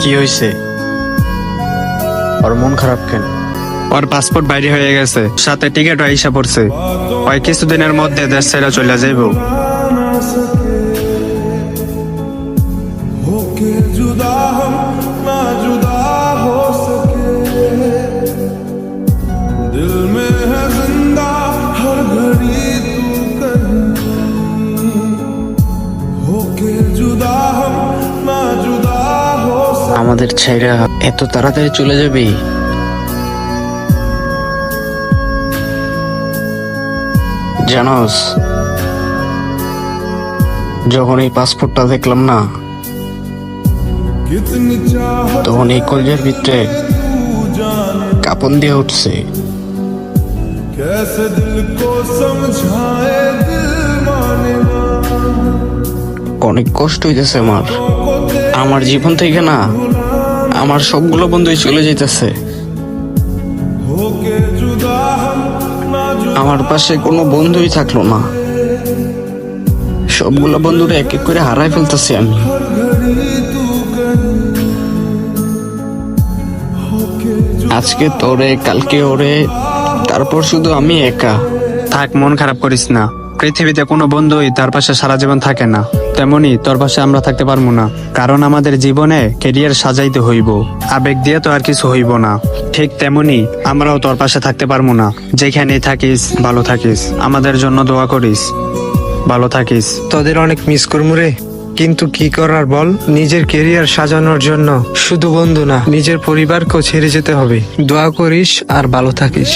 কি হয়েছে? ওর মন খারাপ কেন? ওর পাসপোর্ট বাইরে হয়ে গেছে, সাথে টিকিট আইসা পড়ছে। ওই কিছুদিনের মধ্যে দেশ ছেড়ে চলে যাইব। होके जुदा हम ना जुदा हो सके, दिल में है जिंदा हर घड़ी तू कहीं, होके जुदा हम ना जुदा हो सके। আমাদের ছাইরা এত তাড়াতাড়ি চলে যাবি? জানোস, যখন এই পাসপোর্টটা দেখলাম না, कितनी चाहत তখন এই কলজের ভিতরে तू जाने, কাঁপন দিয়ে উঠছে। कैसे दिल को समझाए दिल माने ना, অনেক কষ্ট হইতেছে আমার। को तेरे আমার জীবন থেকে না আমার সবগুলো বন্ধুই চলে যাইতেছে। होके जुदा हम ना जुदा আমার পাশে কোনো বন্ধুই থাকলো না। সবগুলো বন্ধুরা এক এক করে হারাই ফেলতেছি আমি। हर घड़ी तू कहीं, होके আজকে তোরে, কালকে ওরে, তারপর শুধু আমি একা। থাক, মন খারাপ করিস না। পৃথিবীতে কোনো বন্ধুই তার পাশে সারা জীবন থাকে না, তেমনি তোর পাশে আমরা থাকতে পারবো না। কারণ আমাদের জীবনে কেরিয়ার সাজাইতে হইব, আবেগ দিয়ে তো আর কিছু হইব না। ঠিক তেমনি আমরাও তোর পাশে থাকতে পারবো না। যেখানেই থাকিস ভালো থাকিস, আমাদের জন্য দোয়া করিস, ভালো থাকিস। তোদের অনেক মিস করবো রে, কিন্তু কি করার বল। নিজের কেরিয়ার সাজানোর জন্য শুধু বন্ধু না, নিজের পরিবারকেও ছেড়ে যেতে হবে। দোয়া করিস আর ভালো থাকিস।